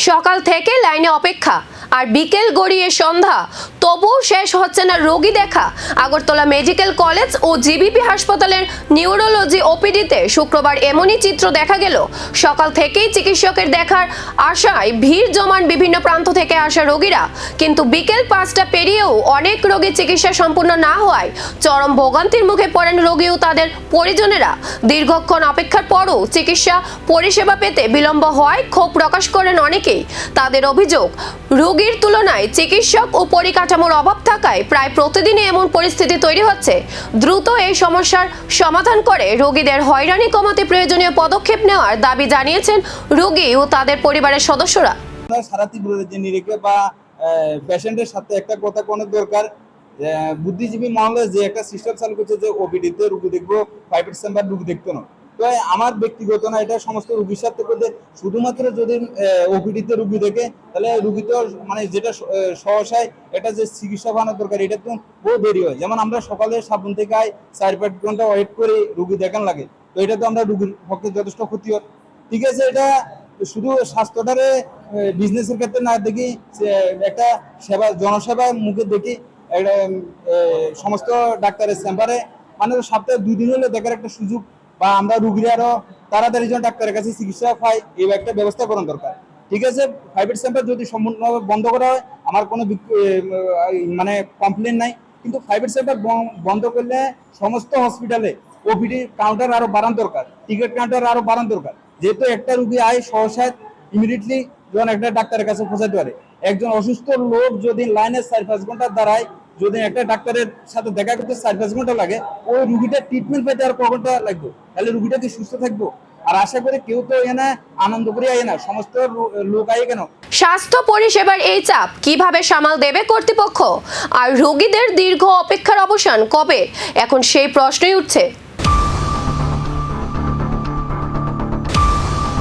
সকাল থেকে লাইনে অপেক্ষা আর বিকেল গড়িয়ে সন্ধ্যা, তবুও শেষ হচ্ছে না রোগী দেখা। আগরতলা মেডিকেল কলেজ ও জিবিপি হাসপাতালের নিউরোলজি ওপিডিতে শুক্রবার এমনই চিত্র দেখা গেল। সকাল থেকেই চিকিৎসকের দেখার আশায় ভিড় জমান বিভিন্ন প্রান্ত থেকে আসা রোগীরা, কিন্তু বিকেল 5টা পেরিয়েও অনেক রোগীর চিকিৎসা সম্পূর্ণ না হওয়ায় চরম ভোগান্তির মুখে পড়েন রোগী ও তাদের পরিজনেরা। দীর্ঘক্ষণ অপেক্ষার পরও চিকিৎসা পরিষেবা পেতে বিলম্ব হওয়ায় ক্ষোভ প্রকাশ করেন অনেকেই। তাদের অভিযোগ, রোগীর তুলনায় চিকিৎসক ও পরিকাঠামোর অভাব থাকায় প্রায় প্রতিদিনই এমন পরিস্থিতি তৈরি হচ্ছে। দ্রুত এই সমস্যার সমাধান করে রোগীদের হয়রানি কমাতে প্রয়োজনীয় পদক্ষেপ নেওয়ার দাবি জানিয়েছেন রোগী ও তাদের পরিবারের সদস্যরা। সারা তীব্রতা যে নিরিখে বা পেশেন্টের সাথে একটা কথা কোনো দরকার, বুদ্ধিজীবী মহলে যে একটা সিস্টেম চালু করছে যে ওপিডিতে রোগী দেখবো, প্রাইভেট চেম্বার রোগী দেখতো না। তো আমার ব্যক্তিগত না, এটা সমস্ত রোগীর সাথে করতে, শুধুমাত্র যদি ওপিডিতে রোগী দেখে তাহলে রোগী তো মানে যেটা সহসায় এটা যে চিকিৎসা পাওয়ানোর দরকার, এটা তো বহু দেরি হয়। যেমন আমরা সকালে 7 থেকে 4-5 ঘন্টা ওয়েট করে রোগী দেখান লাগে, তো এটা তো আমরা রোগীর পক্ষে যথেষ্ট ক্ষতিকর। ঠিক আছে, এটা শুধু স্বাস্থ্যটারে বিজনেসের ক্ষেত্রে না দেখি, একটা সেবা জনসেবার মুখে দেখি। একটা সমস্ত ডাক্তারের চেম্বারে মানে সপ্তাহে 2 দিন হলে দেখার একটা সুযোগ, বা আমরা রুগীরা আরো তাড়াতাড়ি যেন ডাক্তারের কাছে চিকিৎসা পাই, এই একটা ব্যবস্থা করার দরকার। ঠিক আছে, প্রাইভেট চেম্বার যদি সম্পূর্ণভাবে বন্ধ করা হয় আমার কোনো মানে কমপ্লেন নাই, কিন্তু প্রাইভেট চেম্বার বন্ধ করলে সমস্ত হসপিটালে ওপিডি কাউন্টার আরো বাড়ানো দরকার, টিকিট কাউন্টার আরো বাড়ানো দরকার। যেহেতু একটা রুগী আয় সহসায় ইমিডিয়েটলি যখন একটা ডাক্তারের কাছে পৌঁছাতে পারে। একজন অসুস্থ লোক যদি লাইনে 4-5 ঘন্টা দাঁড়ায়, যদি একটা ডাক্তারের সাথে দেখা করতে 4-5 ঘন্টা লাগে, ওই রুগীটা ট্রিটমেন্ট পেতে আর ক ঘন্টা লাগবে? তাহলে রুগীটা কি সুস্থ থাকবো? আর আশা করি কেউ তো এনে আনন্দ করে আয় না, সমস্ত লোক আয় কেন? স্বাস্থ্য পরিষেবার এই চাপ কিভাবে সামাল দেবে কর্তৃপক্ষ? আর রোগীদের দীর্ঘ অপেক্ষার অবসান কবে? এখন সেই প্রশ্নই উঠছে।